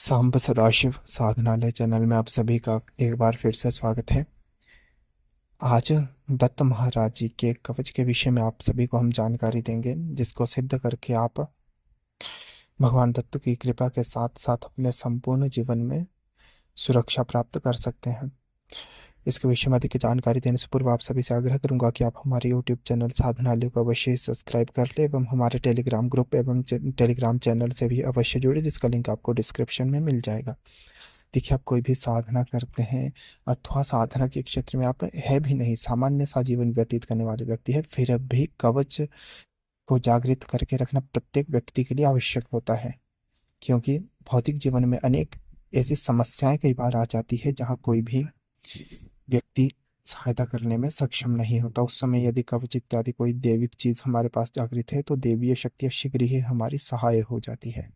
Samba Sadashiv साधनालय channel में आप सभी का एक बार फिर से स्वागत है। आज दत्त महाराज जी के कवच के विषय में आप सभी को हम जानकारी देंगे, जिसको सिद्ध करके आप भगवान दत्त की कृपा के साथ साथ अपने संपूर्ण जीवन में सुरक्षा प्राप्त कर सकते हैं। इसके विषय में अधिक जानकारी देने से पूर्व आप सभी से आग्रह करूंगा कि आप हमारे यूट्यूब चैनल साधनालय को अवश्य सब्सक्राइब कर ले एवं हमारे टेलीग्राम ग्रुप एवं टेलीग्राम चैनल से भी अवश्य जुड़े, जिसका लिंक आपको डिस्क्रिप्शन में मिल जाएगा। देखिए, आप कोई भी साधना करते हैं अथवा साधना के क्षेत्र में आप है भी नहीं, सामान्य सा जीवन व्यतीत करने वाले व्यक्ति है, फिर भी कवच को जागृत करके रखना प्रत्येक व्यक्ति के लिए आवश्यक होता है। क्योंकि भौतिक जीवन में अनेक ऐसी समस्याएं कई बार आ जाती है जहाँ कोई भी व्यक्ति सहायता करने में सक्षम नहीं होता। उस समय यदि कवच इत्यादि कोई दैविक चीज हमारे पास जागृत है तो देवीय शक्तियां शीघ्र ही हमारी सहाय हो जाती है।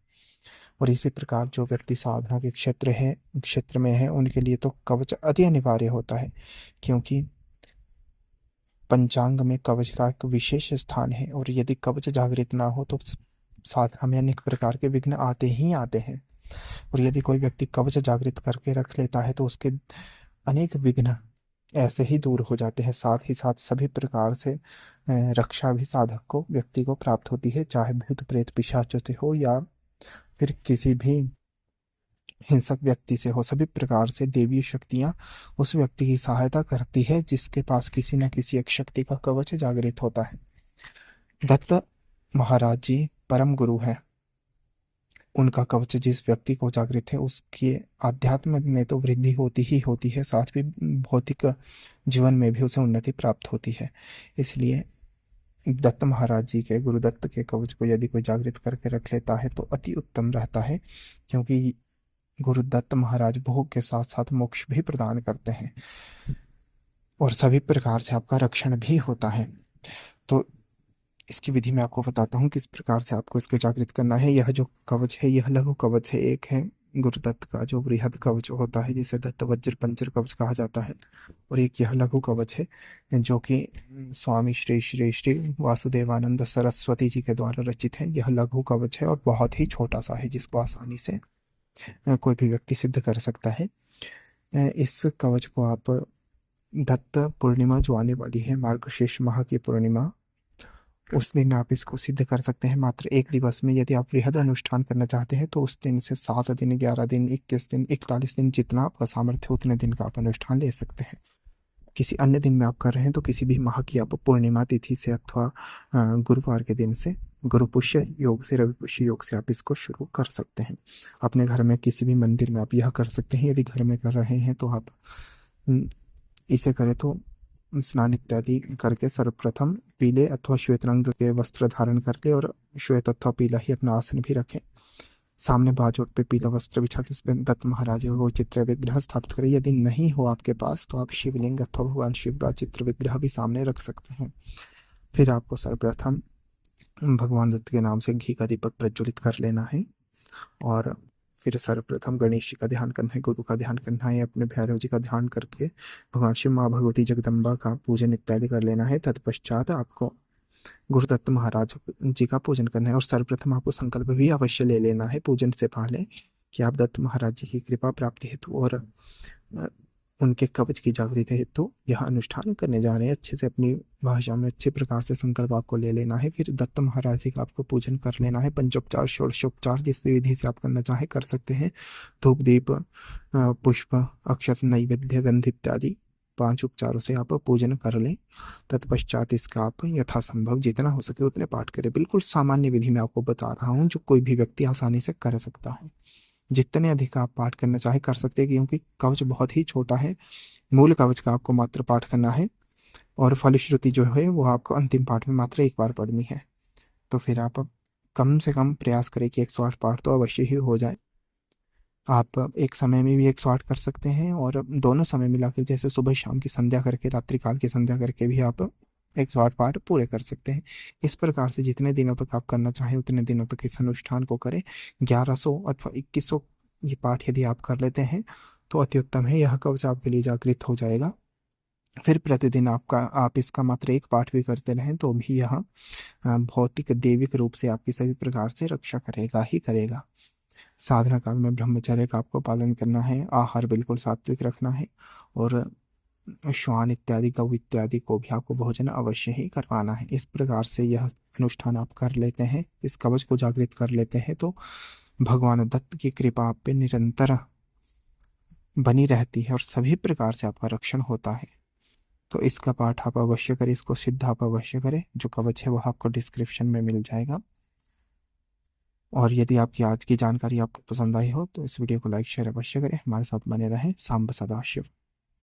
और इसी प्रकार जो व्यक्ति साधना के क्षेत्र में है उनके लिए तो कवच अति अनिवार्य होता है, क्योंकि पंचांग में कवच का एक विशेष स्थान है और यदि कवच जागृत ना हो तो साधना में अनेक प्रकार के विघ्न आते ही आते हैं। और यदि कोई व्यक्ति कवच जागृत करके रख लेता है तो उसके अनेक विघ्न ऐसे ही दूर हो जाते हैं। साथ ही साथ सभी प्रकार से रक्षा भी साधक को व्यक्ति को प्राप्त होती है, चाहे भूत प्रेत पिशाचों से हो या फिर किसी भी हिंसक व्यक्ति से हो। सभी प्रकार से देवीय शक्तियां उस व्यक्ति की सहायता करती है जिसके पास किसी न किसी एक शक्ति का कवच जागृत होता है। दत्त महाराज जी परम गुरु है, उनका कवच जिस व्यक्ति को जागृत है उसके आध्यात्म में तो वृद्धि होती ही होती है, साथ भी भौतिक जीवन में भी उसे उन्नति प्राप्त होती है। इसलिए दत्त महाराज जी के गुरुदत्त के कवच को यदि कोई जागृत करके रख लेता है तो अति उत्तम रहता है, क्योंकि गुरुदत्त महाराज भोग के साथ साथ मोक्ष भी प्रदान करते हैं और सभी प्रकार से आपका रक्षण भी होता है। तो इसकी विधि मैं आपको बताता हूँ किस प्रकार से आपको इसको जागृत करना है। यह जो कवच है यह लघु कवच है। एक है गुरुदत्त का जो बृहद कवच होता है, जिसे दत्त वज्र पंचर कवच कहा जाता है, और एक यह लघु कवच है जो कि स्वामी श्री श्री श्री वासुदेवानंद सरस्वती जी के द्वारा रचित है। यह लघु कवच है और बहुत ही छोटा सा है, जिसको आसानी से कोई भी व्यक्ति सिद्ध कर सकता है। इस कवच को आप दत्त पूर्णिमा जो आने वाली है, मार्गशीर्ष माह की पूर्णिमा, उस दिन आप इसको सिद्ध कर सकते हैं मात्र एक दिवस में। यदि आप बृहद अनुष्ठान करना चाहते हैं तो उस दिन से 7 दिन, 11 दिन, 21 दिन, 41 दिन, जितना आपका सामर्थ्य है उतने दिन का आप अनुष्ठान ले सकते हैं। किसी अन्य दिन में आप कर रहे हैं तो किसी भी माह की आप पूर्णिमा तिथि से अथवा गुरुवार के दिन से, गुरु पुष्य योग से, रवि पुष्य योग से आप इसको शुरू कर सकते हैं। अपने घर में किसी भी मंदिर में आप यह कर सकते हैं। यदि घर में कर रहे हैं तो आप इसे करें तो स्नान इत्यादि करके सर्वप्रथम पीले अथवा श्वेत रंग के वस्त्र धारण कर ले और श्वेत अथवा पीला ही अपना आसन भी रखें। सामने बाजोट पे पीला वस्त्र बिछा के उसमें दत्त महाराज को चित्र विग्रह स्थापित करें। यदि नहीं हो आपके पास तो आप शिवलिंग अथवा भगवान शिव का चित्र विग्रह भी सामने रख सकते हैं। फिर आपको सर्वप्रथम भगवान दत्त के नाम से घी का दीपक प्रज्वलित कर लेना है और फिर सर्वप्रथम गणेश जी का ध्यान करना है, गुरु का ध्यान करना है, अपने भैरव जी का ध्यान करके भगवान शिव माँ भगवती जगदम्बा का पूजन इत्यादि कर लेना है। तत्पश्चात आपको गुरुदत्त महाराज जी का पूजन करना है और सर्वप्रथम आपको संकल्प भी अवश्य ले लेना है पूजन से पहले कि आप दत्त महाराज जी की कृपा प्राप्ति हेतु और उनके कवच की जागृति हेतु यह अनुष्ठान करने जा रहे हैं। अच्छे से अपनी भाषा में अच्छे प्रकार से संकल्प आपको ले लेना है। फिर दत्त महाराज जी का आपको पूजन कर लेना है। पंचोपचार षोडशोपचार जिस भी विधि से आप करना चाहे कर सकते हैं। धूप दीप पुष्प अक्षत नैवेद्य गंध इत्यादि 5 उपचारों से आप पूजन कर लें। तत्पश्चात इसका आप यथासंभव जितना हो सके उतने पाठ करें। बिल्कुल सामान्य विधि में आपको बता रहा हूँ जो कोई भी व्यक्ति आसानी से कर सकता है। जितने अधिक आप पाठ करना चाहे कर सकते हैं, क्योंकि कवच बहुत ही छोटा है। मूल कवच का आपको मात्र पाठ करना है और फलश्रुति जो है वो आपको अंतिम पाठ में मात्र एक बार पढ़नी है। तो फिर आप कम से कम प्रयास करें कि 108 पाठ तो अवश्य ही हो जाए। आप एक समय में भी 108 कर सकते हैं और दोनों समय मिलाकर, जैसे सुबह शाम की संध्या करके, रात्रि काल की संध्या करके भी आप 108 पाठ पूरे कर सकते हैं। इस प्रकार से जितने दिनों तक आप करना चाहें उतने दिनों तक इस अनुष्ठान को करें। 1100 अथवा 2100 ये पाठ यदि आप कर लेते हैं तो अति उत्तम है। यह कवच आपके लिए जागृत हो जाएगा। फिर प्रतिदिन आप इसका मात्र एक पाठ भी करते रहें तो भी यह भौतिक दैविक रूप से आपकी सभी प्रकार से रक्षा करेगा ही करेगा। साधना काल में ब्रह्मचर्य का आपको पालन करना है, आहार बिल्कुल सात्विक रखना है, और श्वान इत्यादि गौ इत्यादि को भी आपको भोजन अवश्य ही करवाना है। इस प्रकार से यह अनुष्ठान आप कर लेते हैं, इस कवच को जागृत कर लेते हैं, तो भगवान दत्त की कृपा आप पे निरंतर बनी रहती है और सभी प्रकार से आपका रक्षण होता है। तो इसका पाठ आप अवश्य करें, इसको सिद्ध आप अवश्य करें। जो कवच है वो आपको डिस्क्रिप्शन में मिल जाएगा। और यदि आपकी आज की जानकारी आपको पसंद आई हो तो इस वीडियो को लाइक शेयर अवश्य करें। हमारे साथ बने रहें। सांब सदाशिव।